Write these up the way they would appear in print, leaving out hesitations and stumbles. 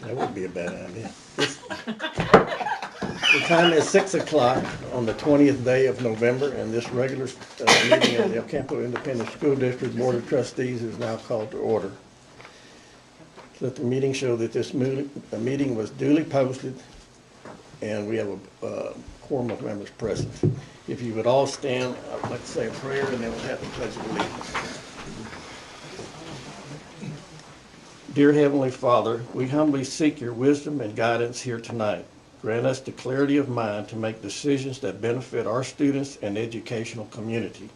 That would be a bad idea. The time is 6 o'clock on the 20th day of November, and this regular meeting of the El Campo Independent School District Board of Trustees is now called to order. Let the meeting show that this meeting was duly posted, and we have a quorum of members present. If you would all stand, I would like to say a prayer, and then we'll have the pledge of allegiance. Dear Heavenly Father, we humbly seek your wisdom and guidance here tonight. Grant us the clarity of mind to make decisions that benefit our students and educational community.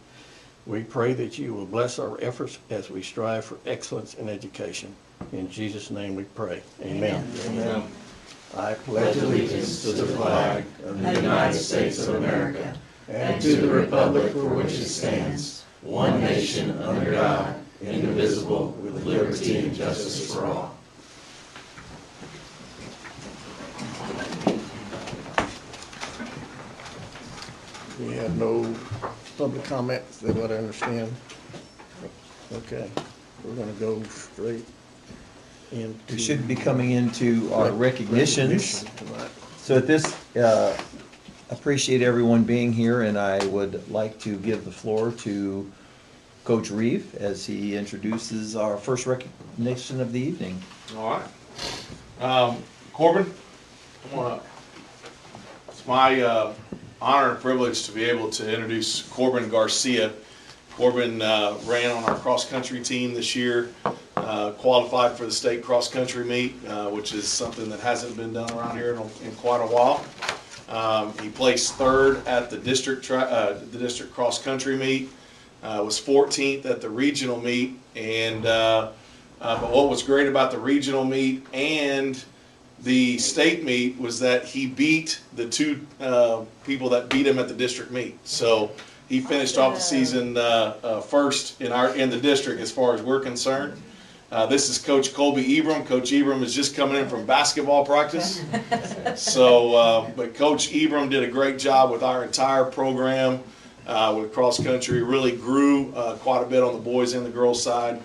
We pray that you will bless our efforts as we strive for excellence in education. In Jesus' name we pray. Amen. Amen. I pledge allegiance to the flag of the United States of America and to the republic for which it stands, one nation under God, indivisible, with liberty and justice for all. We have no public comments, is that what I understand? Okay, we're gonna go straight into. We should be coming into our recognitions. tonight. So at this, appreciate everyone being here, and I would like to give the floor to Coach Reeve as he introduces our first recognition of the evening. All right. Corbin, come on up. It's my honor and privilege to be able to introduce Corbin Garcia. Corbin ran on our cross-country team this year, qualified for the state cross-country meet, which is something that hasn't been done around here in quite a while. He placed third at the district cross-country meet. Was 14th at the regional meet, and but what was great about the regional meet and the state meet was that he beat the two people that beat him at the district meet. So he finished off the season first in the district as far as we're concerned. This is Coach Colby Ebram. Coach Ebram is just coming in from basketball practice. So, but Coach Ebram did a great job with our entire program. With cross country, really grew quite a bit on the boys and the girls side.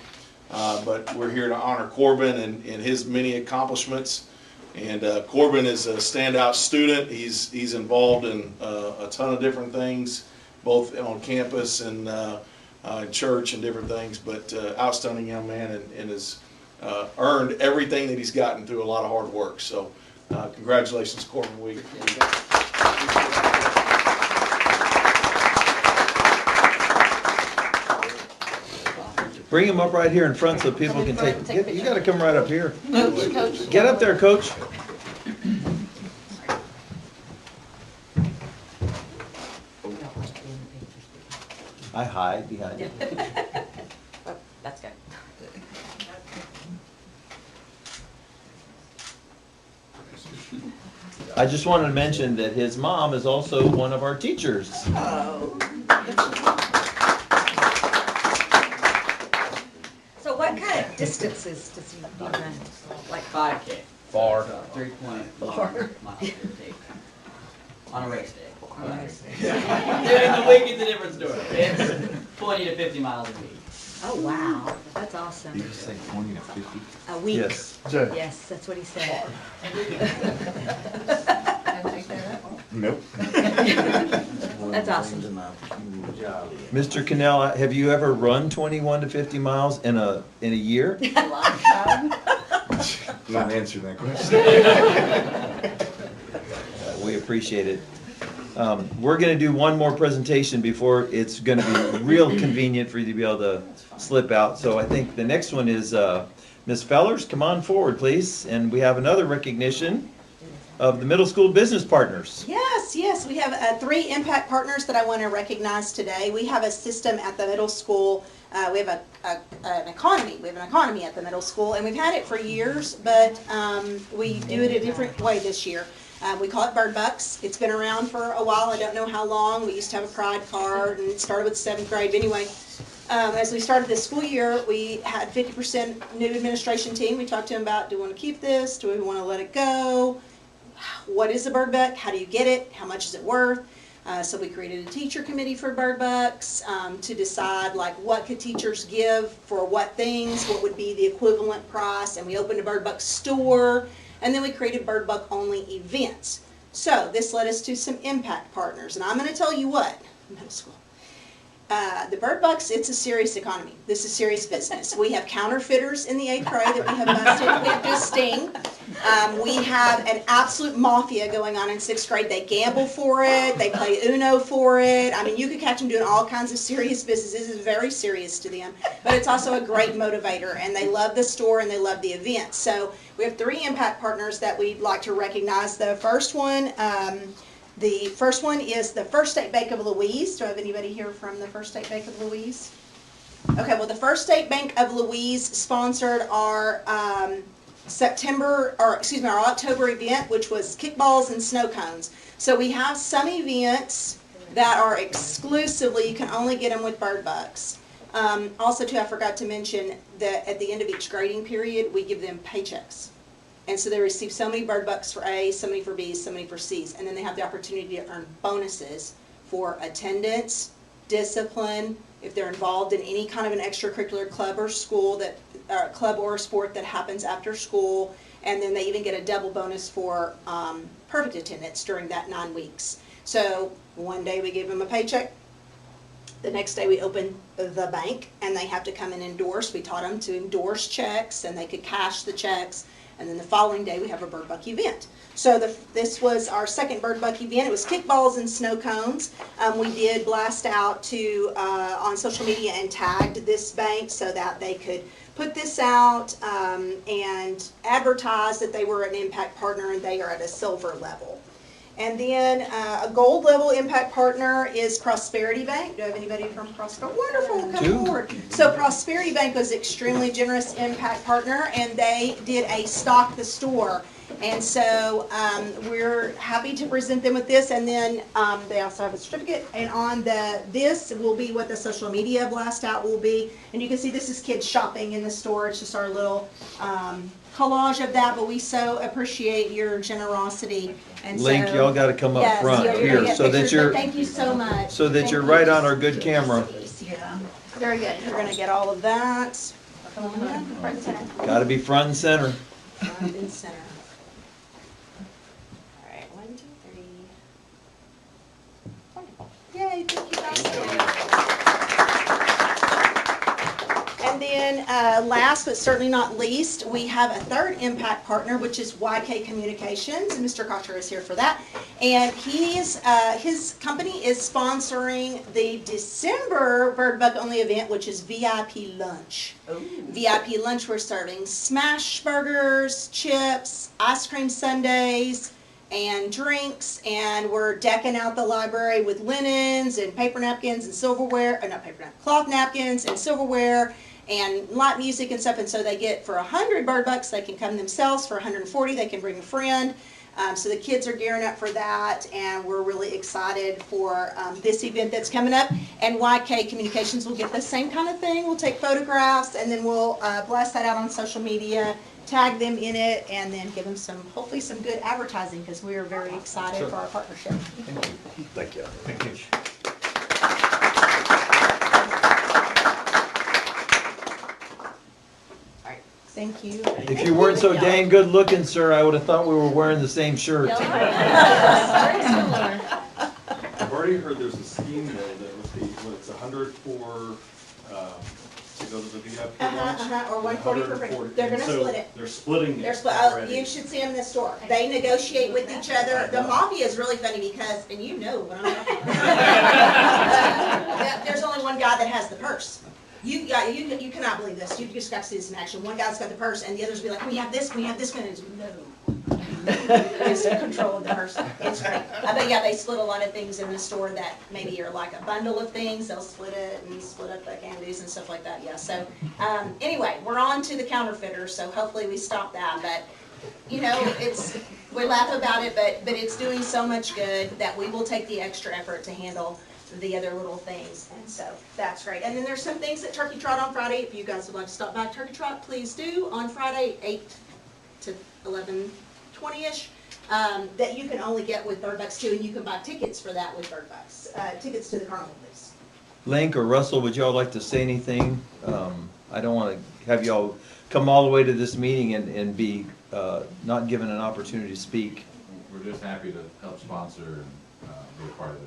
But we're here to honor Corbin and his many accomplishments. And Corbin is a standout student. He's involved in a ton of different things, both on campus and church and different things. But outstanding young man, and has earned everything that he's gotten through a lot of hard work. So congratulations, Corbin. Bring him up right here in front so people can take, you gotta come right up here. Coach. Get up there, Coach. I hide behind you. Oh, that's good. I just wanted to mention that his mom is also one of our teachers. Oh. So what kind of distances does he run? Like 5K. Far. 3.5 miles, give or take. On a race day. On a race day. During the week, it's a different story. It's 20 to 50 miles a week. Oh, wow. That's awesome. Did you say 20 to 50? A week. Yes. Yes, that's what he said. Nope. That's awesome. Mr. Cannell, have you ever run 21 to 50 miles in a year? Not answering that question. We appreciate it. We're going to do one more presentation before it's going to be real convenient for you to be able to slip out. So I think the next one is Ms. Fellers. Come on forward, please. And we have another recognition of the middle school business partners. Yes, we have 3 impact partners that I want to recognize today. We have a system at the middle school. We have an economy. We have an economy at the middle school, and we've had it for years, but we do it a different way this year. We call it Bird Bucks. It's been around for a while. I don't know how long. We used to have a pride card, and it started with 7th grade. But anyway, as we started this school year, we had 50% new administration team. We talked to them about, do we want to keep this? Do we want to let it go? What is a Bird Buck? How do you get it? How much is it worth? So we created a teacher committee for Bird Bucks to decide like what could teachers give for what things, what would be the equivalent price, and we opened a Bird Buck store. And then we created Bird Buck only events. So this led us to some impact partners, and I'm going to tell you what, middle school. The Bird Bucks, it's a serious economy. This is serious business. We have counterfeiters in the 8th grade that we have busted. We have just Sting. We have an absolute mafia going on in 6th grade. They gamble for it. They play Uno for it. I mean, you could catch them doing all kinds of serious business. This is very serious to them. But it's also a great motivator, and they love the store and they love the event. So we have 3 impact partners that we'd like to recognize. The first one is the First State Bank of Louise. Do I have anybody here from the First State Bank of Louise? Okay, well, the First State Bank of Louise sponsored our our October event, which was kickballs and snow cones. So we have some events that are exclusively, you can only get them with Bird Bucks. Also, too, I forgot to mention that at the end of each grading period, we give them paychecks. And so they receive so many Bird Bucks for A's, so many for B's, so many for C's. And then they have the opportunity to earn bonuses for attendance, discipline, if they're involved in any kind of an extracurricular club or school club or sport that happens after school. And then they even get a double bonus for perfect attendance during that 9 weeks. So one day we give them a paycheck. The next day we open the bank and they have to come and endorse. We taught them to endorse checks and they could cash the checks. And then the following day we have a Bird Buck event. So this was our second Bird Buck event. It was kickballs and snow cones. We did blast out to on social media and tagged this bank so that they could put this out and advertise that they were an impact partner and they are at a silver level. And then a gold level impact partner is Prosperity Bank. Do I have anybody from Prosperity? Wonderful, come forward. So Prosperity Bank was extremely generous impact partner, and they did a stock the store. And so we're happy to present them with this, and then they also have a certificate. And on this will be what the social media blast out will be. And you can see this is kids shopping in the store. It's just our little collage of that, but we so appreciate your generosity. And Link, so, y'all got to come up yes, front you're gonna here get so that pictures, you're but thank you so much. so that Thank you're you. right on our good camera. Yeah. Very good. You're going to get all of that. Come on up, front and center. Got to be front and center. Front and center. All right, 1, 2, 3. Wonderful. Yay, thank you guys. And then last but certainly not least, we have a third impact partner, which is YK Communications, and Mr. Kocher is here for that. And his company is sponsoring the December Bird Buck only event, which is VIP Lunch. Ooh. VIP Lunch, we're serving smash burgers, chips, ice cream sundaes, and drinks, and we're decking out the library with linens and paper napkins and silverware, not paper napkins, cloth napkins and silverware and light music and stuff. And so they get, for 100 Bird Bucks, they can come themselves. For 140, they can bring a friend. So the kids are gearing up for that, and we're really excited for this event that's coming up. And YK Communications will get the same kind of thing. We'll take photographs, and then we'll blast that out on social media, tag them in it, and then give them hopefully some good advertising, because we are very excited for our partnership. Thank you. Thank you. Thank you. If you weren't so dang good looking, sir, I would have thought we were wearing the same shirt. Very similar. I've already heard there's a scheme though that would be, it's 100 for, to go to the VIP lunch. Or 140 for free. They're gonna So split it. They're splitting it They're split. already. You should see them in the store. They negotiate with each other. The mafia is really funny because, and you know what I'm talking about. There's only one guy that has the purse. You cannot believe this. You just got to see this in action. One guy's got the purse, and the others will be like, "We have this, we have this one." And it's, no. It's control of the purse. It's great. But yeah, they split a lot of things in the store that maybe are like a bundle of things. They'll split it and split up the candies and stuff like that. Yeah. So anyway, we're on to the counterfeiters. So hopefully we stop that. But you know, we laugh about it, but it's doing so much good that we will take the extra effort to handle the other little things, and so that's great. And then there's some things at Turkey Trot on Friday. If you guys would like to stop by Turkey Trot, please do on Friday, 8 to 11:20ish. That you can only get with Bird Bucks too, and you can buy tickets for that with Bird Bucks. Tickets to the carnival, please. Link or Russell, would y'all like to say anything? I don't want to have y'all come all the way to this meeting and be not given an opportunity to speak. We're just happy to help sponsor and be a part of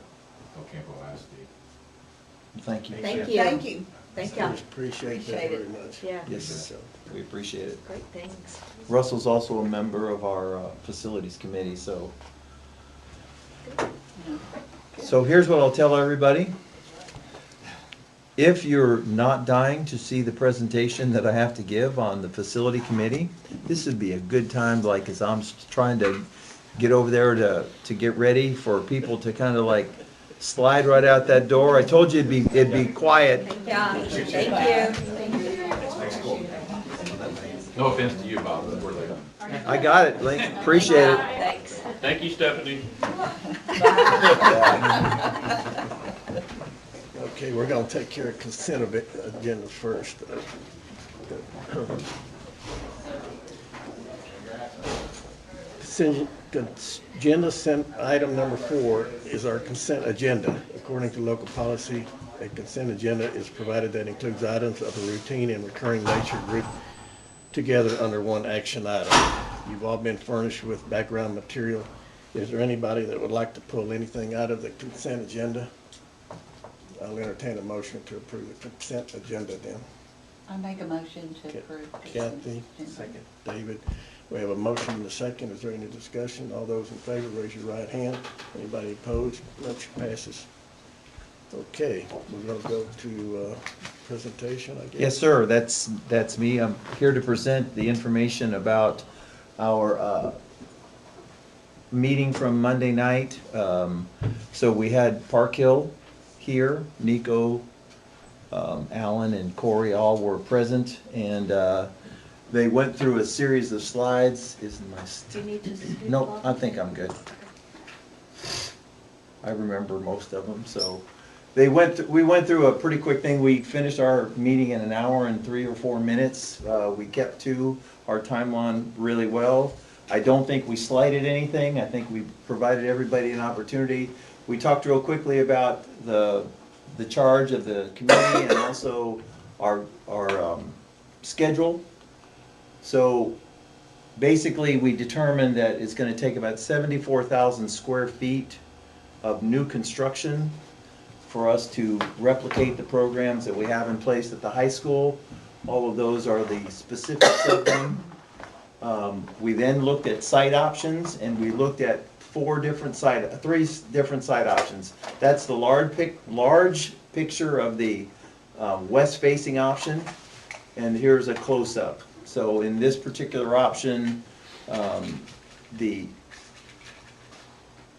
El Campo ISD. Thank you. Thank you. Thank you. Thank you. Appreciate that Appreciate very it. much. Yeah, Yes, we appreciate it. great things. Russell's also a member of our facilities committee, so. So here's what I'll tell everybody. If you're not dying to see the presentation that I have to give on the facility committee, this would be a good time, like as I'm trying to get over there to get ready for people to kind of like slide right out that door. I told you it'd be quiet. Yeah, thank you. No offense to you, Bob, but we're late. I got it, Link. Appreciate it. Thanks. Thank you, Stephanie. Okay, we're gonna take care of consent of it, agenda first. Item number 4 is our consent agenda. According to local policy, a consent agenda is provided that includes items of a routine and recurring nature grouped together under one action item. You've all been furnished with background material. Is there anybody that would like to pull anything out of the consent agenda? I'll entertain a motion to approve the consent agenda then. I make a motion to approve. Kathy, second. David, we have a motion and a second. Is there any discussion? All those in favor, raise your right hand. Anybody opposed? Motion passes. Okay, we're gonna go to presentation, I guess. Yes, sir, that's me. I'm here to present the information about our meeting from Monday night. So we had Park Hill here, Nico, Alan, and Corey all were present, and they went through a series of slides. Do you need to speak? No, I think I'm good. I remember most of them, so. We went through a pretty quick thing. We finished our meeting in an hour and 3 or 4 minutes. We kept to our timeline really well. I don't think we slighted anything. I think we provided everybody an opportunity. We talked real quickly about the charge of the committee and also our schedule. So basically, we determined that it's gonna take about 74,000 square feet of new construction for us to replicate the programs that we have in place at the high school. All of those are the specifics of them. We then looked at site options, and we looked at three different site options. That's the large picture of the west-facing option, and here's a close-up. So in this particular option, the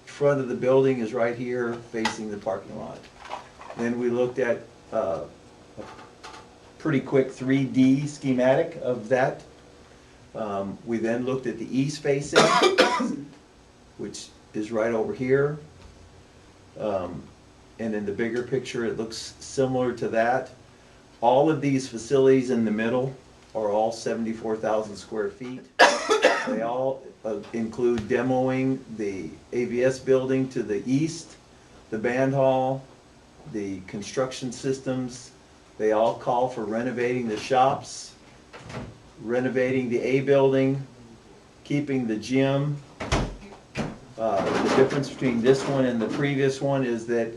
front of the building is right here, facing the parking lot. Then we looked at a pretty quick 3D schematic of that. We then looked at the east facing, which is right over here. And in the bigger picture, it looks similar to that. All of these facilities in the middle are all 74,000 square feet. They all include demoing the AVS building to the east, the band hall, the construction systems. They all call for renovating the shops, renovating the A building, keeping the gym. The difference between this one and the previous one is that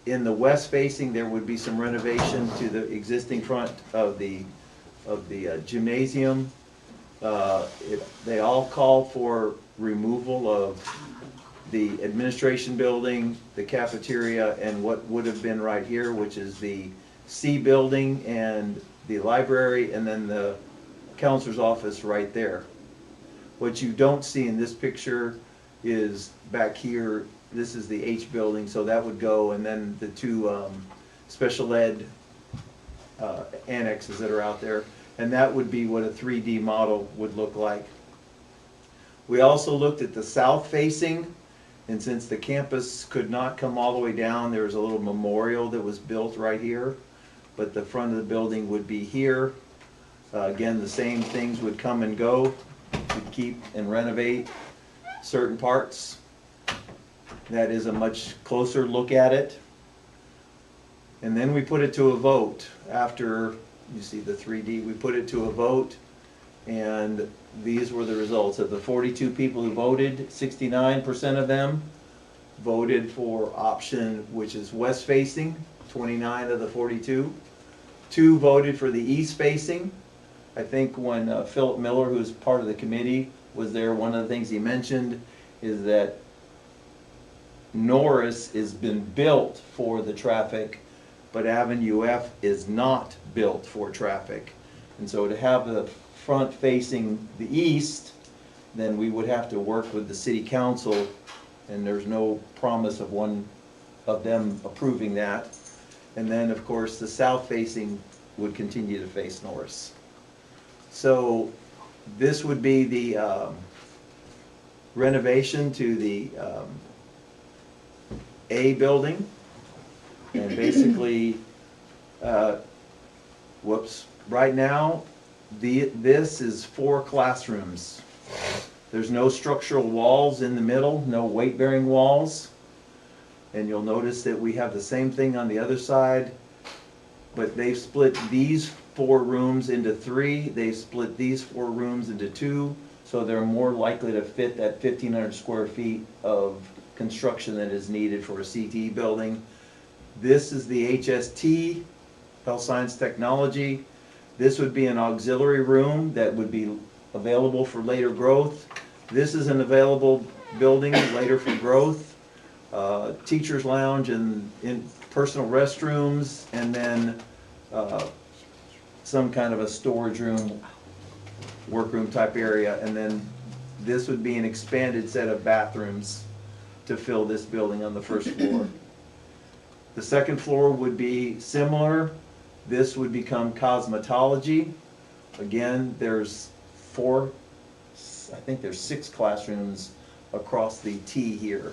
in the west facing, there would be some renovation to the existing front of the gymnasium. They all call for removal of the administration building, the cafeteria, and what would have been right here, which is the C building and the library, and then the counselor's office right there. What you don't see in this picture is back here, this is the H building, so that would go, and then the two special ed annexes that are out there, and that would be what a 3D model would look like. We also looked at the south facing, and since the campus could not come all the way down, there was a little memorial that was built right here, but the front of the building would be here. Again, the same things would come and go. We'd keep and renovate certain parts. That is a much closer look at it. And then we put it to a vote. After you see the 3D, we put it to a vote, and these were the results. Of the 42 people who voted, 69% of them voted for option which is west facing, 29 of the 42. 2 voted for the east facing. I think when Philip Miller, who's part of the committee, was there, one of the things he mentioned is that Norris has been built for the traffic, but Avenue F is not built for traffic. And so to have the front facing the east, then we would have to work with the city council, and there's no promise of one of them approving that. And then, of course, the south facing would continue to face Norris. So this would be the renovation to the A building. And basically, right now, this is 4 classrooms. There's no structural walls in the middle, no weight-bearing walls. And you'll notice that we have the same thing on the other side, but they've split these 4 rooms into 3. They've split these 4 rooms into 2, so they're more likely to fit that 1,500 square feet of construction that is needed for a CTE building. This is the HST, Health Science Technology. This would be an auxiliary room that would be available for later growth. This is an available building later for growth. Teacher's lounge and in personal restrooms, and then some kind of a storage room, workroom type area. And then this would be an expanded set of bathrooms to fill this building on the first floor. The second floor would be similar. This would become cosmetology. Again, there's 4, I think there's 6 classrooms across the T here.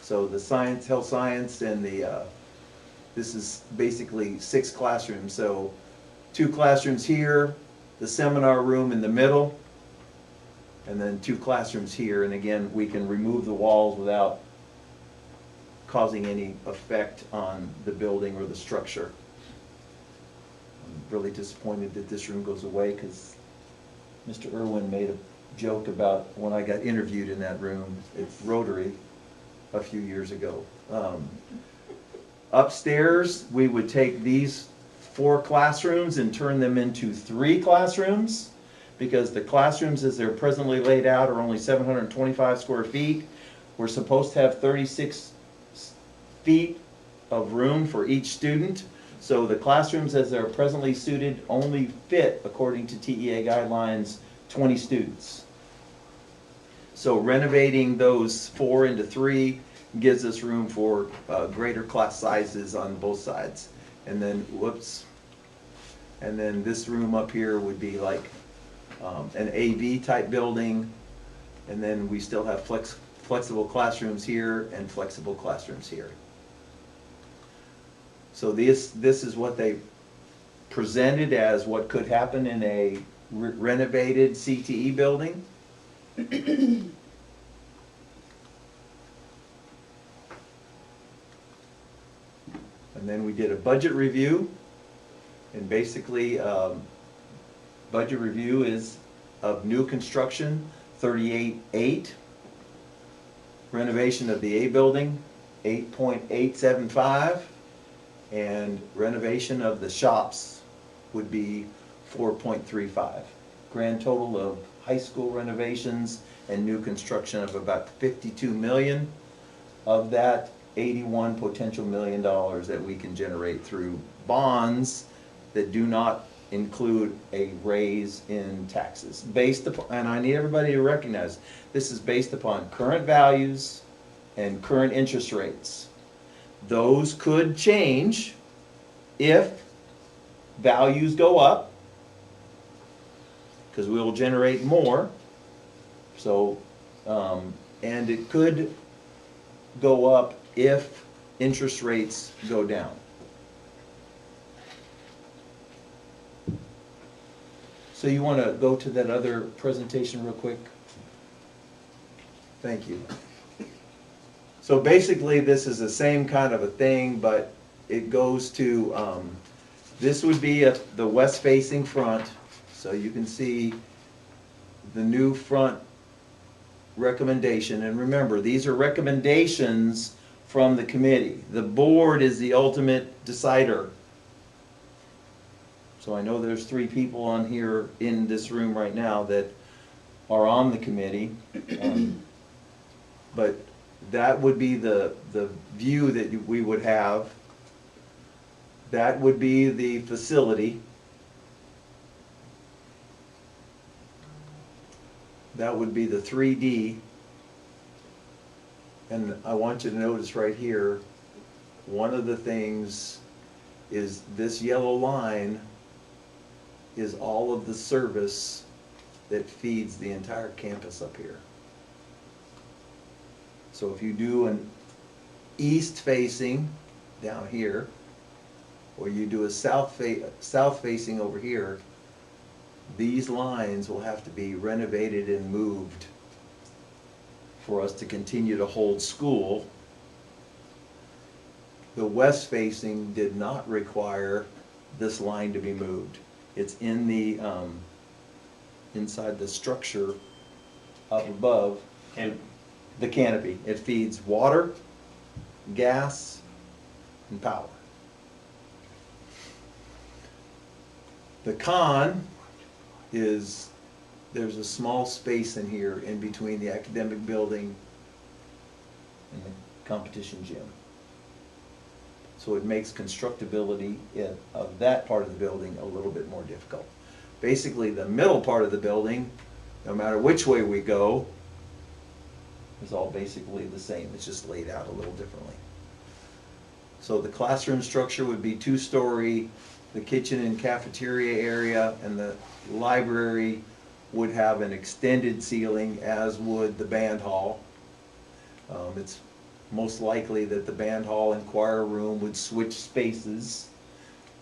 So the science, health science, and the, this is basically 6 classrooms. So 2 classrooms here, the seminar room in the middle, and then 2 classrooms here. And again, we can remove the walls without causing any effect on the building or the structure. I'm really disappointed that this room goes away, because Mr. Irwin made a joke about when I got interviewed in that room at Rotary a few years ago. Upstairs, we would take these 4 classrooms and turn them into 3 classrooms, because the classrooms as they're presently laid out are only 725 square feet. We're supposed to have 36 feet of room for each student. So the classrooms as they're presently suited only fit, according to TEA guidelines, 20 students. So renovating those 4 into 3 gives us room for greater class sizes on both sides. And then, and then this room up here would be like an AV type building. And then we still have flexible classrooms here and flexible classrooms here. So this is what they presented as what could happen in a renovated CTE building. And then we did a budget review, and basically budget review is of new construction 38.8, renovation of the A building 8.875, and renovation of the shops would be 4.35. Grand total of high school renovations and new construction of about 52 million. Of that, 81 potential $1 million that we can generate through bonds that do not include a raise in taxes. Based upon, and I need everybody to recognize, this is based upon current values and current interest rates. Those could change if values go up, because we will generate more. So, and it could go up if interest rates go down. So you want to go to that other presentation real quick? Thank you. So basically this is the same kind of a thing, but it goes to, this would be the west facing front. So you can see the new front recommendation, and remember, these are recommendations from the committee. The board is the ultimate decider. So I know there's 3 people on here in this room right now that are on the committee. But that would be the view that we would have. That would be the facility. That would be the 3D. And I want you to notice right here, one of the things is this yellow line is all of the service that feeds the entire campus up here. So if you do an east facing down here, or you do a south facing over here, these lines will have to be renovated and moved for us to continue to hold school. The west facing did not require this line to be moved. It's in the, inside the structure up above. The canopy. It feeds water, gas, and power. The con is there's a small space in here in between the academic building and the competition gym. So it makes constructability of that part of the building a little bit more difficult. Basically, the middle part of the building, no matter which way we go, is all basically the same. It's just laid out a little differently. So the classroom structure would be 2-story, the kitchen and cafeteria area and the library would have an extended ceiling, as would the band hall. It's most likely that the band hall and choir room would switch spaces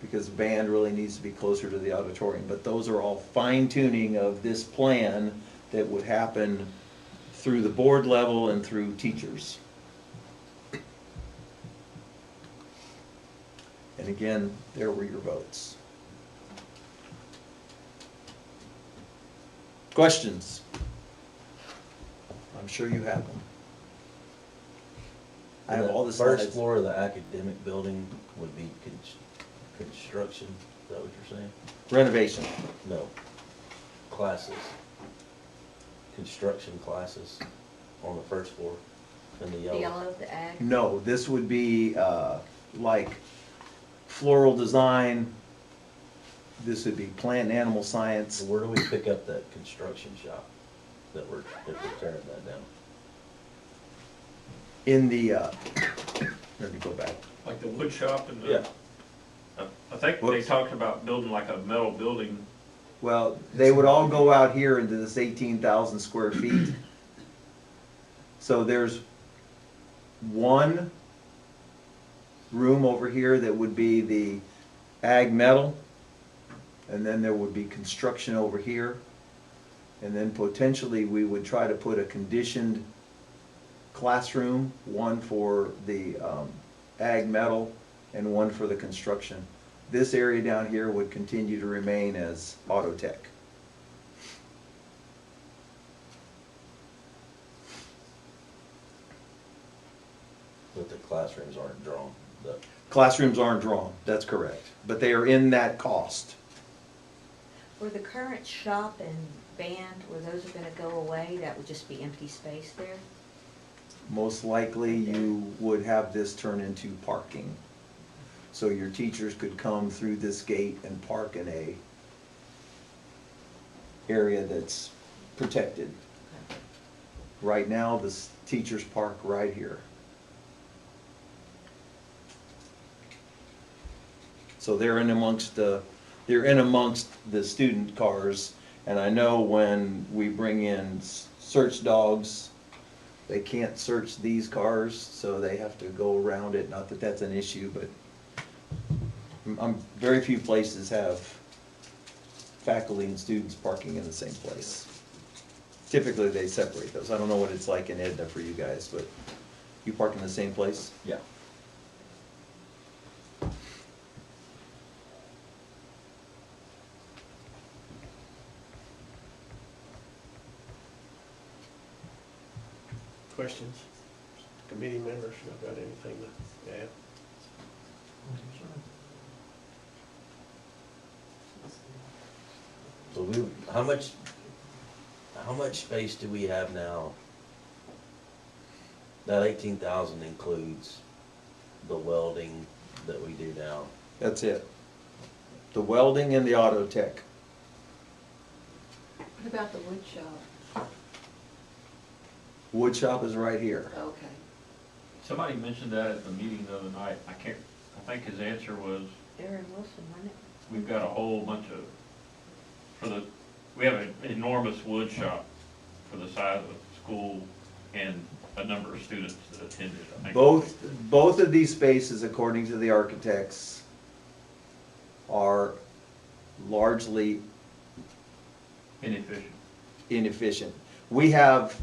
because band really needs to be closer to the auditorium. But those are all fine-tuning of this plan that would happen through the board level and through teachers. And again, there were your votes. Questions? I'm sure you have them. I have all the slides. First floor of the academic building would be construction, is that what you're saying? Renovation. No, classes, construction classes on the first floor in the The yellow. yellow, the ag. No, this would be like floral design. This would be plant and animal science. So where do we pick up that construction shop that we're tearing that down? In the, let me go back. Like the wood shop and the. Yeah. I think they Whoops. talked about building like a metal building. Well, they would all go out here into this 18,000 square feet. So there's one room over here that would be the ag metal, and then there would be construction over here. And then potentially we would try to put a conditioned classroom, one for the ag metal and one for the construction. This area down here would continue to remain as auto tech. But the classrooms aren't drawn. Classrooms aren't drawn, that's correct, but they are in that cost. Were the current shop and band, where those are gonna go away, that would just be empty space there? Most likely you would have this turn into parking. So your teachers could come through this gate and park in a area that's protected. Right now, the teachers park right here. So they're in amongst the student cars, and I know when we bring in search dogs, they can't search these cars, so they have to go around it. Not that that's an issue, but very few places have faculty and students parking in the same place. Typically, they separate those. I don't know what it's like in Edna for you guys, but you park in the same place? Yeah. questions? Committee members, you got anything to add? So how much space do we have now? That 18,000 includes the welding that we do now. That's it. The welding and the auto tech. What about the wood shop? Wood shop is right here. Okay. Somebody mentioned that at the meeting the other night. I think his answer was, Aaron Wilson, wasn't it? we've got a whole bunch of, we have an enormous wood shop for the size of the school and a number of students that attended, I think. Both of these spaces, according to the architects, are largely Inefficient. We have,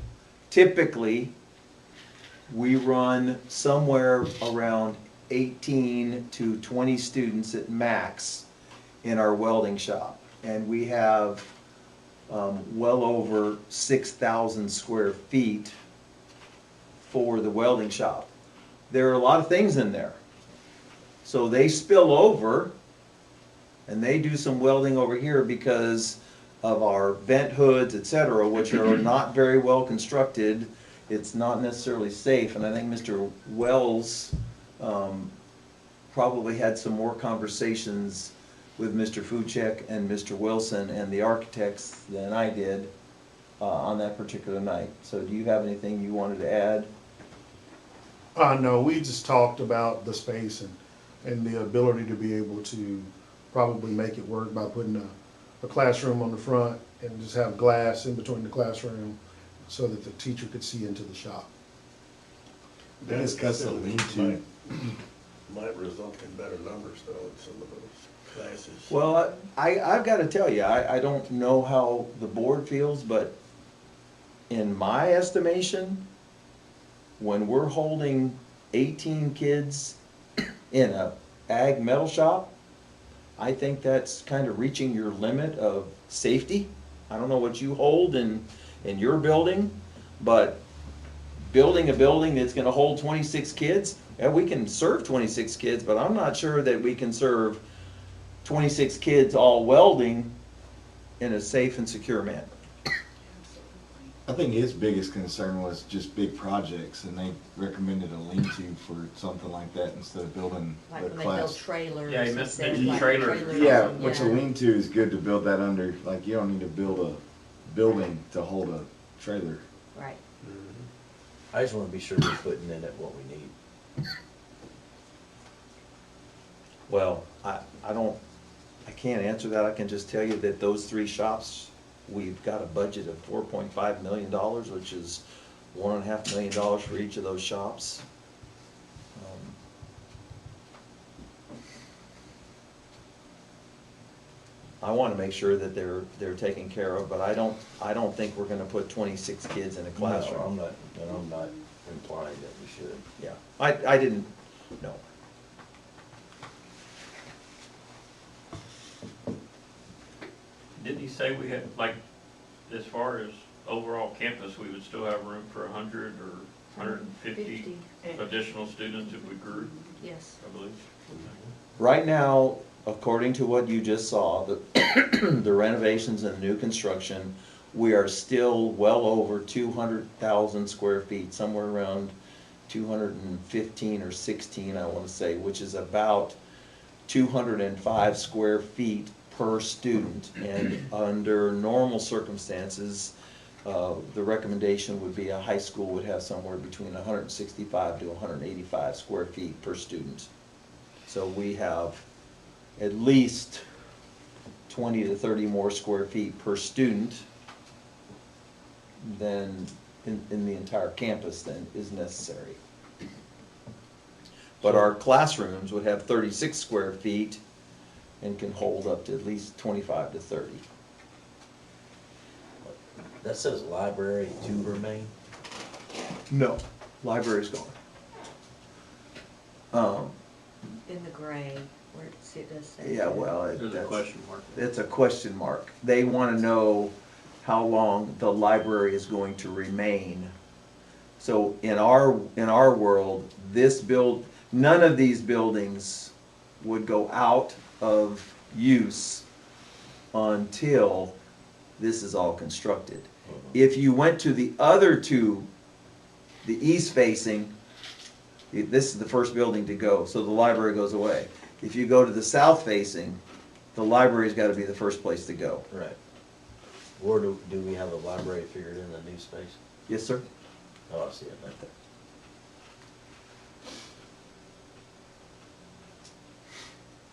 typically, we run somewhere around 18 to 20 students at max in our welding shop. And we have well over 6,000 square feet for the welding shop. There are a lot of things in there. So they spill over and they do some welding over here because of our vent hoods, etc., which are not very well constructed. It's not necessarily safe, and I think Mr. Wells probably had some more conversations with Mr. Fuchek and Mr. Wilson and the architects than I did on that particular night. So do you have anything you wanted to add? No, we just talked about the space and the ability to be able to probably make it work by putting a classroom on the front and just have glass in between the classroom so that the teacher could see into the shop. Dennis got the lean-to. Might result in better numbers though in some of those classes. Well, I've got to tell you, I don't know how the board feels, but in my estimation, when we're holding 18 kids in a ag metal shop, I think that's kind of reaching your limit of safety. I don't know what you hold in your building, but building a building that's gonna hold 26 kids, yeah, we can serve 26 kids, but I'm not sure that we can serve 26 kids all welding in a safe and secure manner. I think his biggest concern was just big projects, and they recommended a lean-to for something like that instead of building Like the when they build class. trailers. Yeah, he and meant said, the like, trailers. Yeah, which a lean-to is good to build that under, like, you don't need to build a building to hold a trailer. Right. I just want to be sure we're putting in it what we need. Well, I can't answer that. I can just tell you that those three shops, we've got a budget of $4.5 million, which is $1.5 million for each of those shops. I want to make sure that they're taken care of, but I don't think we're going to put 26 kids in a classroom. No, I'm not implying that we should. Yeah, I didn't, no. Didn't he say we had, like, as far as overall campus, we would still have room for 100 or 150 additional students if we grew, Yes. I believe? Right now, according to what you just saw, the renovations and new construction, we are still well over 200,000 square feet, somewhere around 215 or 16, I want to say, which is about 205 square feet per student. And under normal circumstances, the recommendation would be a high school would have somewhere between 165 to 185 square feet per student. So we have at least 20 to 30 more square feet per student than in the entire campus than is necessary. But our classrooms would have 36 square feet and can hold up to at least 25 to 30. That says library to remain. No, library's gone. In the gray, where it does say. Yeah, well, There's a question mark. it's a question mark. They want to know how long the library is going to remain. So in our world, none of these buildings would go out of use until this is all constructed. If you went to the other two, the east facing, this is the first building to go, so the library goes away. If you go to the south facing, the library's gotta be the first place to go. Right. Or do we have a library figured in the new space? Yes, sir? Oh, I see it right there.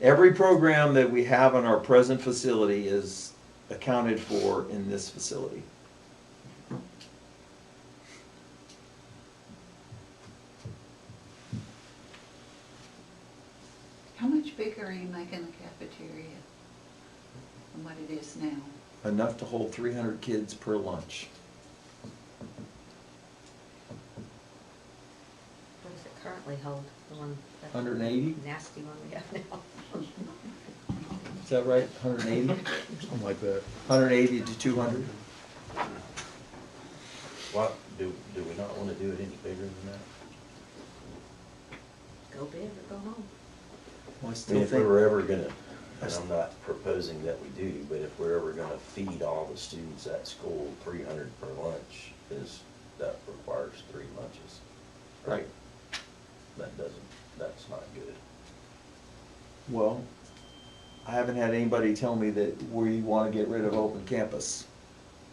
Every program that we have in our present facility is accounted for in this facility. How much bigger are you making the cafeteria than what it is now? Enough to hold 300 kids per lunch. What does it currently hold, the one? that 180? Nasty one we have now. Is that right? 180? Something like that. 180 to 200? What, do we not wanna do it any bigger than that? Go big or go home. Well, I I mean, still if we think, were ever gonna, and I'm not proposing that we do, but if we're ever gonna feed all the students at school 300 per lunch, that requires 3 lunches. right. That's not good. Well, I haven't had anybody tell me that we want to get rid of open campus.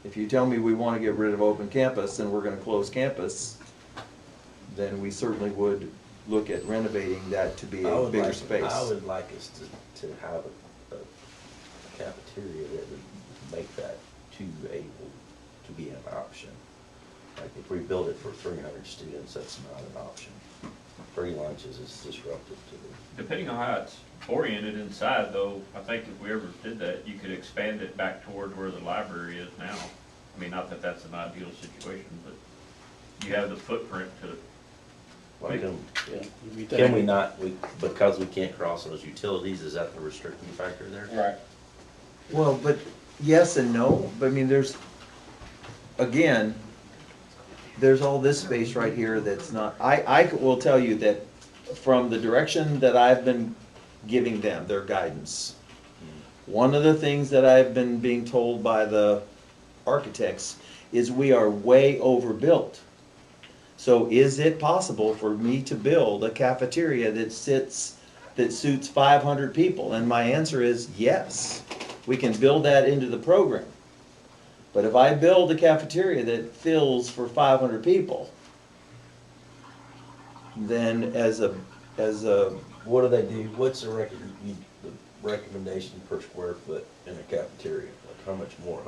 If you tell me we want to get rid of open campus and we're going to close campus, then we certainly would look at renovating that to be I a would bigger like- space. I would like us to have a cafeteria that would make that able to be an option. Like if we build it for 300 students, that's not an option. 3 lunches is disruptive to the. Depending on how it's oriented inside though, I think if we ever did that, you could expand it back toward where the library is now. I mean, not that that's an ideal situation, but you have the footprint to. Like, Yeah. can we not, because we can't cross those utilities, is that the restricting factor there? Right. Well, but yes and no, but I mean, there's all this space right here that's not, I will tell you that from the direction that I've been giving them, their guidance, one of the things that I've been being told by the architects is we are way overbuilt. So is it possible for me to build a cafeteria that suits 500 people? And my answer is yes. We can build that into the program. But if I build a cafeteria that fills for 500 people, then as a What do they do, what's the recommendation per square foot in a cafeteria? Like how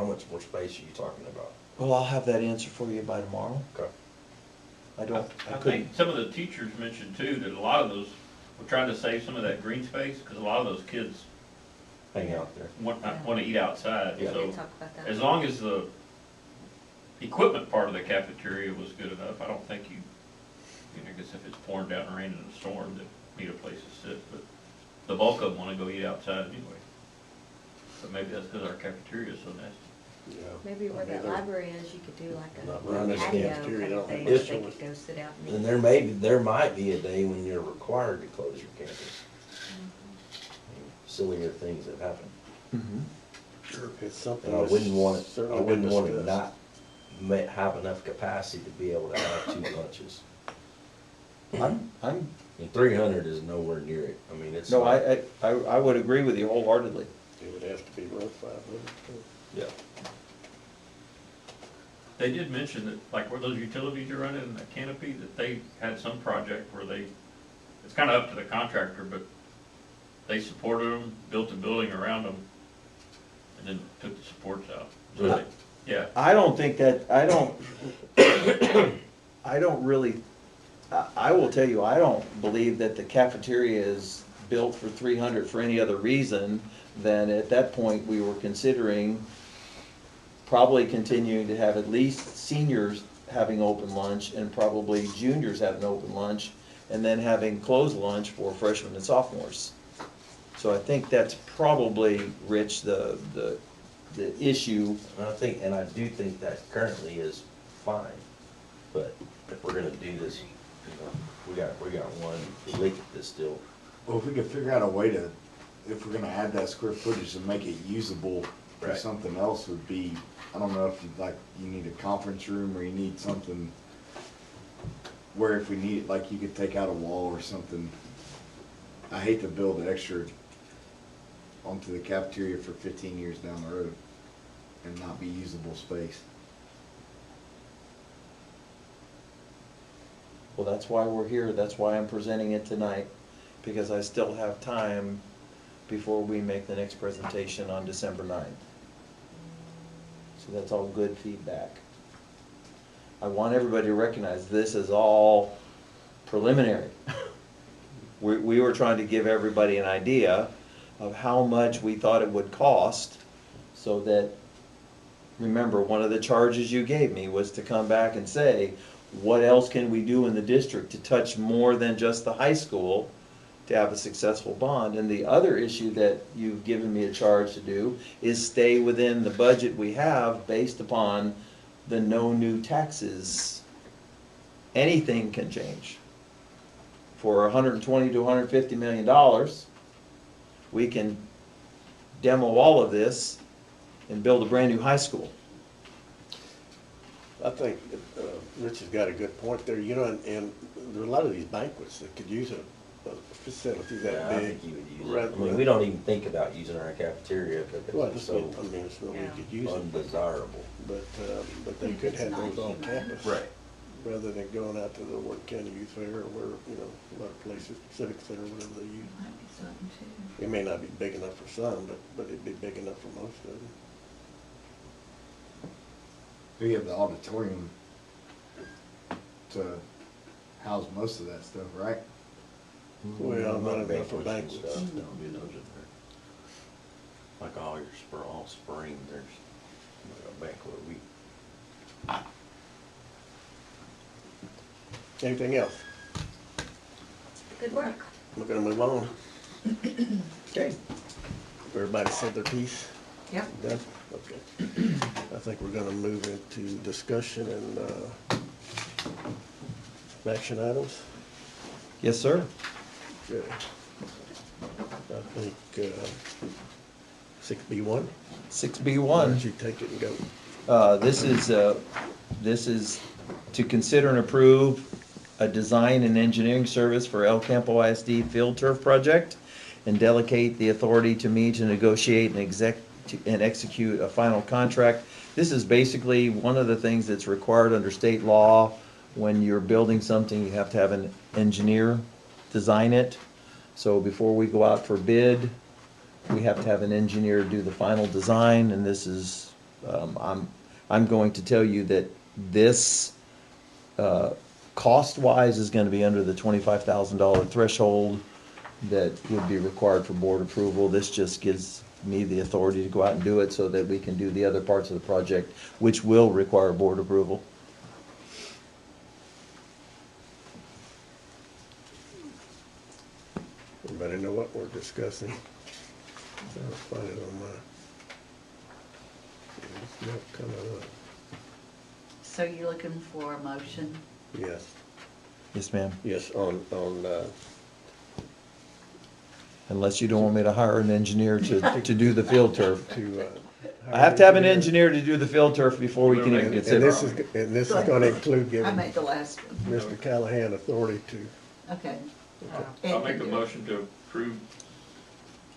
much more space are you talking about? well, I'll have that answer for you by tomorrow. Okay. I I couldn't. think some of the teachers mentioned too, that a lot of those, we're trying to save some of that green space, because a lot of those kids Hang out there. want to eat outside, Yeah. so. We talked about that. As long as the equipment part of the cafeteria was good enough, I don't think I guess if it's pouring down and raining in a storm, they need a place to sit, but the bulk of them wanna go eat outside anyway. But maybe that's because our cafeteria is so nasty. Yeah. Maybe where that library is, you could do like Not a running this patio cafeteria, I kind don't of thing, think so so. they could go sit out and And eat. there might be a day when you're required to close your campus. Sillier things that happen. Mhm. Sure. It's something. And I wouldn't want that's it, I certainly wouldn't been want to discussed. not have enough capacity to be able to have 2 lunches. I'm, And 300 is nowhere near it. I mean, it's. no, not- I would agree with you wholeheartedly. It would have to be run 500. Yeah. They did mention that, like where those utilities are running in that canopy, that they had some project where it's kinda up to the contractor, but they supported them, built a building around them, and then took the supports out. So Really? Yeah. I don't think that, I don't really, I will tell you, I don't believe that the cafeteria is built for 300 for any other reason than at that point we were considering probably continuing to have at least seniors having open lunch and probably juniors having open lunch and then having closed lunch for freshmen and sophomores. So I think that's probably, Rich, the issue. And I do think that currently is fine, but if we're gonna do this, we got one leak at this still. Well, if we could figure out a way to, if we're gonna add that square footage and make it usable for Right. something else would be, I don't know if you need a conference room or you need something where if we need, like you could take out a wall or something. I hate to build extra onto the cafeteria for 15 years down the road and not be usable space. Well, that's why we're here, that's why I'm presenting it tonight, because I still have time before we make the next presentation on December 9th. So that's all good feedback. I want everybody to recognize this is all preliminary. We were trying to give everybody an idea of how much we thought it would cost, so that, remember, one of the charges you gave me was to come back and say, what else can we do in the district to touch more than just the high school to have a successful bond? And the other issue that you've given me a charge to do is stay within the budget we have based upon the no new taxes. Anything can change. For $120 to $150 million, we can demo all of this and build a brand new high school. I think Rich has got a good point there, you know, and there are a lot of these banquets that could use a facility Yeah, that I big. think you would use it. rather I mean, than- we don't even think about using our cafeteria Well, because it's just, so I mean, it's no, we Yeah. could use it, undesirable. but they could have those on campus. Right. Rather than going out to the Work County Youth Fair or where, you know, a lot of places, Civic Center, whatever they use. Might be something too. It may not be big enough for some, but it'd be big enough for most of them. We have the auditorium to house most of that stuff, right? Well, not enough for and banquets. stuff, don't do those in there. Like all spring, there's like a banquet a week. Anything else? Good work. We're gonna move on. Okay. Everybody said their piece? Yep. Done? Okay. I think we're gonna move into discussion and action items. Yes, sir. Good. I think 6B1. 6B1. Why don't you take it and go? This is to consider and approve a design and engineering service for El Campo ISD field turf project and delegate the authority to me to negotiate and execute a final contract. This is basically one of the things that's required under state law. When you're building something, you have to have an engineer design it. So before we go out for bid, we have to have an engineer do the final design, and this is, I'm going to tell you that this, cost-wise is gonna be under the $25,000 threshold that would be required for board approval. This just gives me the authority to go out and do it so that we can do the other parts of the project, which will require board approval. Everybody know what we're discussing? I'll find it on my, it's not coming up. So you're looking for a motion? Yes, Yes, ma'am. yes, on, Unless you don't want me to hire an engineer to do the field turf. to. I have to have an engineer to do the field turf before we can even And consider. this is gonna include I giving made the last one. Mr. Callahan authority to, Okay. I'll make a motion to approve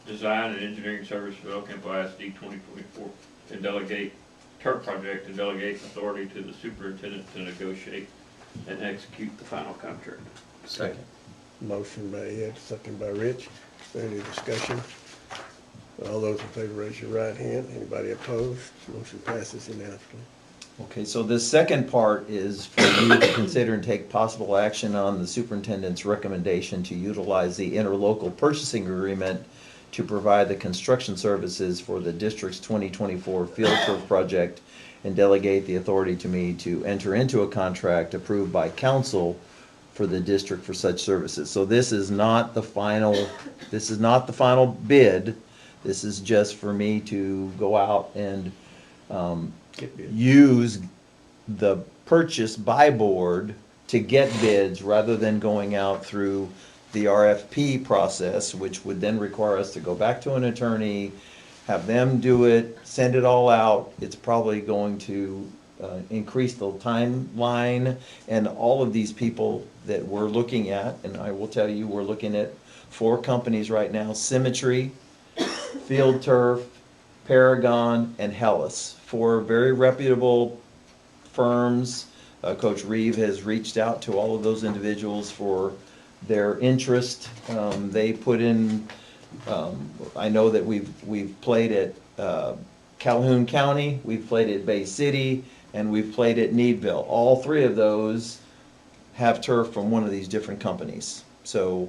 design and engineering service for El Campo ISD 2024 and delegate turf project and delegate authority to the superintendent to negotiate and execute the final contract. Second. motion by Ed, second by Rich. Is there any discussion? All those in favor, raise your right hand. Anybody opposed? Motion passes unanimously. Okay, so the second part is for you to consider and take possible action on the superintendent's recommendation to utilize the interlocal purchasing agreement to provide the construction services for the district's 2024 field turf project and delegate the authority to me to enter into a contract approved by council for the district for such services. So this is not the final bid. This is just for me to go out and use the purchase by board to get bids rather than going out through the RFP process, which would then require us to go back to an attorney, have them do it, send it all out. It's probably going to increase the timeline, and all of these people that we're looking at, and I will tell you, we're looking at 4 companies right now: Symmetry, Field Turf, Paragon, and Hellas. 4 very reputable firms. Coach Reeve has reached out to all of those individuals for their interest. They put in, I know that we've played at Calhoun County, we've played at Bay City, and we've played at Needville. All 3 of those have turf from one of these different companies. So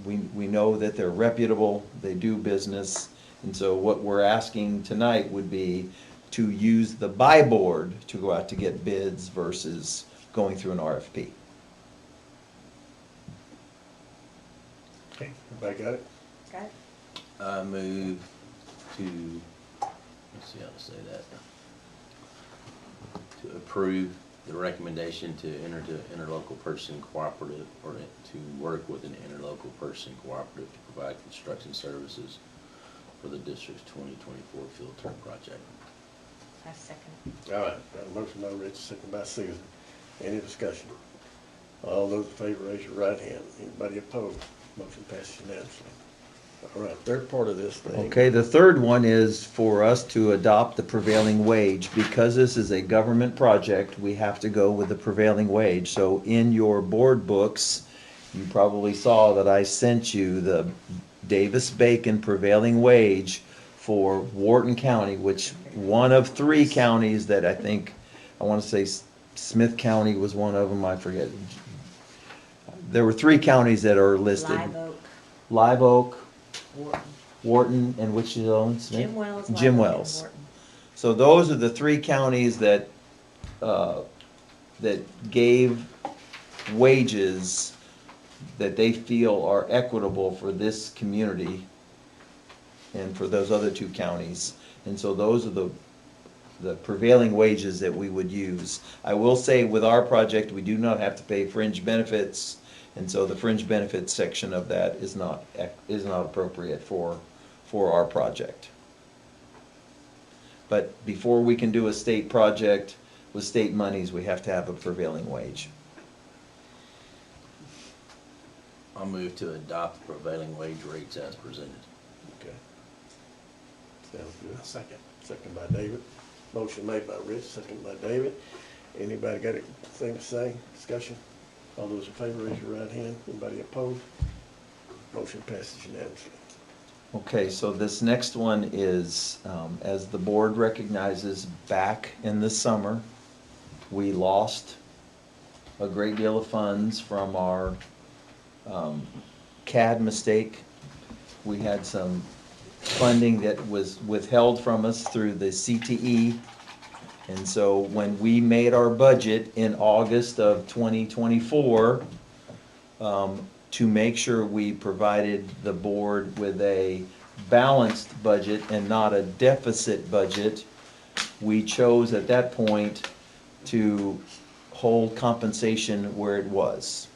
we know that they're reputable, they do business, and so what we're asking tonight would be to use the buy board to go out to get bids versus going through an RFP. Okay, everybody got it? Got it? I move to, let's see how to say that. To approve the recommendation to enter to interlocal purchasing cooperative, or to work with an interlocal purchasing cooperative to provide construction services for the district's 2024 field turf project. I second it. All right, got a motion by Rich, second by Susan. Any discussion? All those in favor, raise your right hand. Anybody opposed? Motion passes unanimously. All right, third part of this thing. Okay, the third one is for us to adopt the prevailing wage. Because this is a government project, we have to go with the prevailing wage. So in your board books, you probably saw that I sent you the Davis-Bacon prevailing wage for Wharton County, which one of 3 counties that I think, I want to say Smith County was one of them, I forget. There were 3 counties that are listed. Live Oak, Wharton, and which is on Smith? Jim Wells. Jim Live Oak, Wells. and Wharton. So those are the 3 counties that, that gave wages that they feel are equitable for this community and for those other 2 counties. And so those are the prevailing wages that we would use. I will say with our project, we do not have to pay fringe benefits, and so the fringe benefits section of that is not appropriate for our project. But before we can do a state project with state monies, we have to have a prevailing wage. I'll move to adopt the prevailing wage rates as presented. Okay. Sounds good. Second. Second by David. Motion made by Rich, second by David. Anybody got anything to say? Discussion? All those in favor, raise your right hand. Anybody opposed? Motion passes unanimously. Okay, so this next one is, as the board recognizes, back in the summer, we lost a great deal of funds from our CAD mistake. We had some funding that was withheld from us through the CTE. And so when we made our budget in August of 2024, to make sure we provided the board with a balanced budget and not a deficit budget, we chose at that point to hold compensation where it was.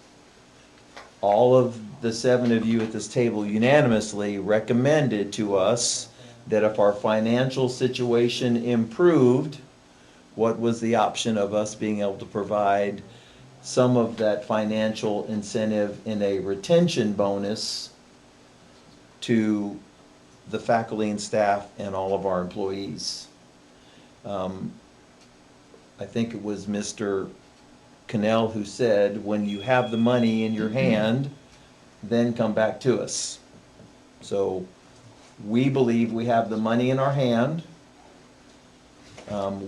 All of the 7 of you at this table unanimously recommended to us that if our financial situation improved, what was the option of us being able to provide some of that financial incentive in a retention bonus to the faculty and staff and all of our employees. I think it was Mr. Cannell who said, when you have the money in your hand, then come back to us. So we believe we have the money in our hand.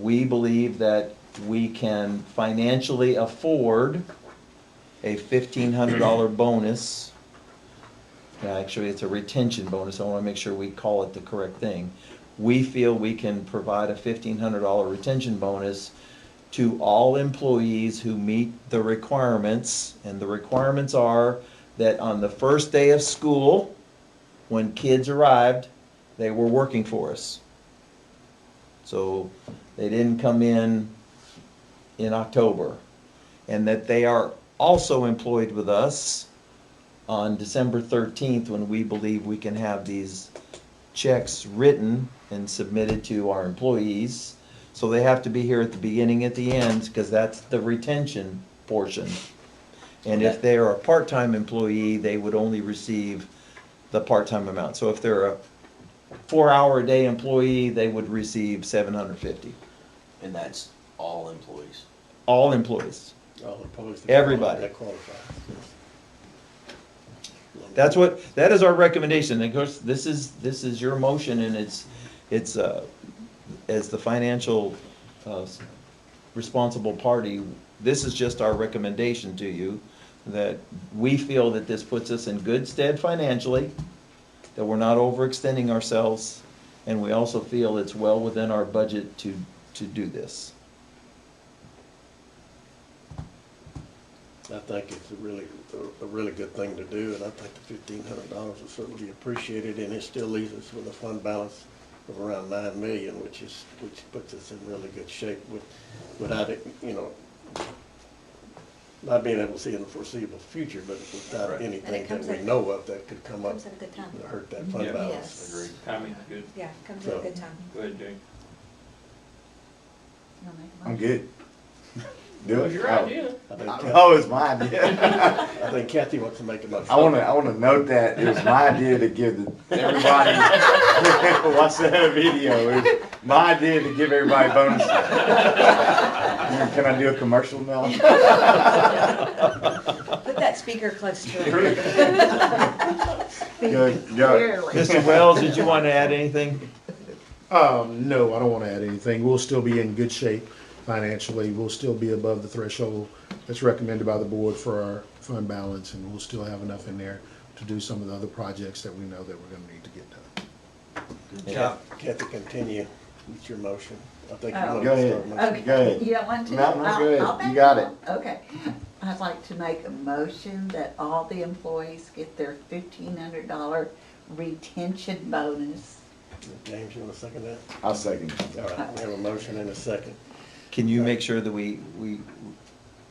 We believe that we can financially afford a $1,500 bonus. Actually, it's a retention bonus. I want to make sure we call it the correct thing. We feel we can provide a $1,500 retention bonus to all employees who meet the requirements. And the requirements are that on the first day of school, when kids arrived, they were working for us. So they didn't come in October. and that they are also employed with us on December 13th, when we believe we can have these checks written and submitted to our employees. So they have to be here at the beginning, at the end, because that's the retention portion. And if they are a part-time employee, they would only receive the part-time amount. So if they're a 4-hour-a-day employee, they would receive $750. And that's all employees. All employees. All opposed to Everybody. that qualifies. That is our recommendation. Of course, this is your motion, and it's as the financial responsible party, this is just our recommendation to you, that we feel that this puts us in good stead financially, that we're not overextending ourselves, and we also feel it's well within our budget to do this. I think it's a really good thing to do, and I think the $1,500 will certainly be appreciated, and it still leaves us with a fund balance of around $9 million, which puts us in really good shape without it, not being able to see in the foreseeable future, but without Right. anything that we know of that could come up Comes at a good time. to hurt that fund Yeah. balance. Yes. Agreed. Timing's good. Yeah, comes at a good time. Go ahead, Jane. You wanna make a I'm motion? good. Do That it. was your idea. I think Oh, it's my idea. I think Kathy wants to make a motion. I wanna note that it was my idea to give everybody, watch that video, it was my idea to give everybody bonuses. Can I do a commercial now? Put that speaker close to it. Good, go. Clearly. Mr. Wells, did you want to add anything? No, I don't want to add anything. We'll still be in good shape financially. We'll still be above the threshold that's recommended by the board for our fund balance, and we'll still have enough in there to do some of the other projects that we know that we're going to need to get done. Good job. Kathy, continue with your motion. I think you Oh. want Go to ahead. start motion. Okay, Go ahead. you don't want to? No, no, I'll- go ahead. I'll You back got up. Okay. I'd like to make a motion that all the employees get their $1,500 retention bonus. James, you want to second that? I'll second. All right, we have a motion and a second. Can you make sure that we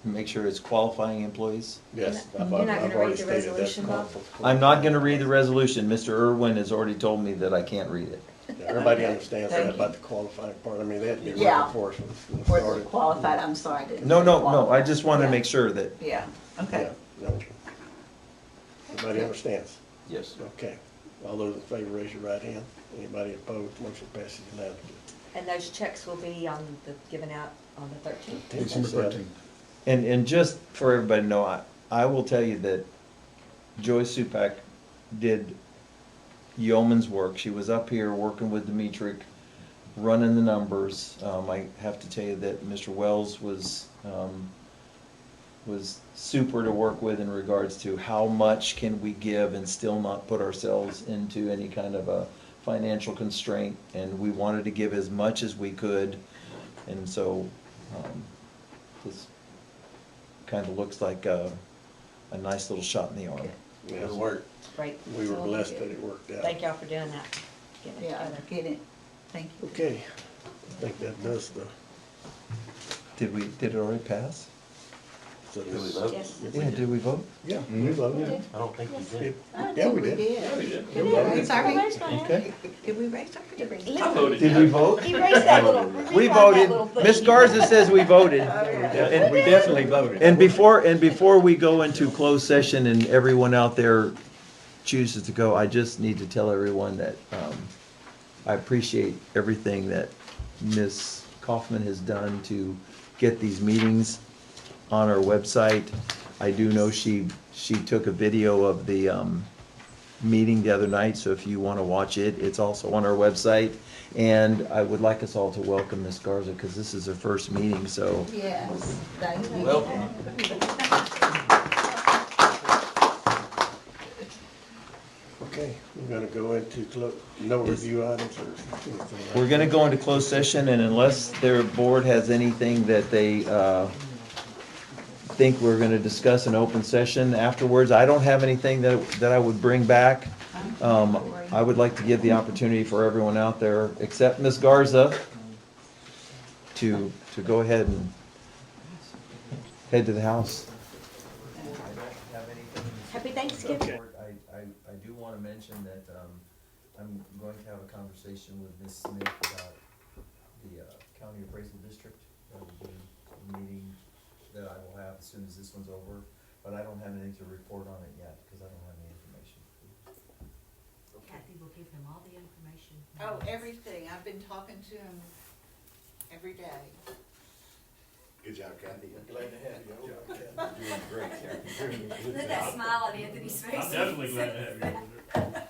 make sure it's qualifying employees? Yes. You're I've not gonna already read the stated that's resolution, Bob? called for. I'm not going to read the resolution. Mr. Irwin has already told me that I can't read it. Yeah, everybody understands Thank that you. about the qualifying part. I mean, they had to be Yeah. working for us when it For the started. qualified, I'm sorry, I didn't. No, say no, I qualified. just want to Yeah. make sure that, Yeah, okay. Yeah, no. Everybody understands? Yes. Okay. All those in favor, raise your right hand. Anybody opposed, motion passes unanimously. And those checks will be given out on the 13th. December 13th. and just for everybody to know, I will tell you that Joyce Supak did yeoman's work. She was up here working with Dimitri, running the numbers. I have to tell you that Mr. Wells was super to work with in regards to how much can we give and still not put ourselves into any kind of a financial constraint. And we wanted to give as much as we could. And so this kind of looks like a nice little shot in the arm. Good work. Great. We were So, blessed that it worked out. Thank y'all for doing that. Getting it Yeah, together. get it, thank you. Okay. I think that does the. Did it already pass? so Did we this- vote? Yes. Yeah, did we vote? Yeah, we voted. I don't think we did. Yeah, we did. Yeah, we did. Did Did we we raise our hand? raise my hand? Okay. Did we raise our hand? I voted. Did we vote? He raised that little. We voted. Miss Garza says we voted. And We definitely voted. And before we go into closed session and everyone out there chooses to go, I just need to tell everyone that I appreciate everything that Ms. Kaufman has done to get these meetings on our website. I do know she took a video of the meeting the other night, so if you want to watch it, it's also on our website. And I would like us all to welcome Ms. Garza, because this is her first meeting, so Yes, thank you. Welcome. Okay, we're gonna go into no review items or anything like we're gonna go into closed session, and unless their board has anything that they think we're gonna discuss in open session afterwards, I don't have anything that I would bring back. I would like to give the opportunity for everyone out there, except Ms. Garza, to go ahead and head to the house. I don't have anything. Happy Thanksgiving. I do want to mention that, I'm going to have a conversation with Ms. Smith about the, county appraisal district. That will be a meeting that I will have as soon as this one's over, but I don't have anything to report on it yet, because I don't have any information. Kathy will give them all the information. Oh, everything. I've been talking to him every day. Good job, Kathy. Glad to have you. You're doing great, Kathy. Look at that smile on Anthony's face. I'm definitely glad to have you.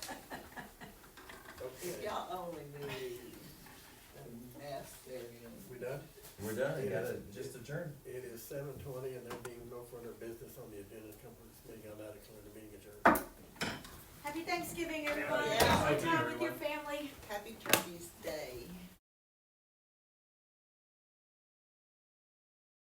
If y'all only knew the mess they're in. We done? We're done, I got it, just adjourned. It is 7:20 and there being no further business on the agenda to come for this meeting. I'll now declare the meeting adjourned. Happy Thanksgiving, everyone. Yeah. Have a good time with your family. Happy Turkey's Day.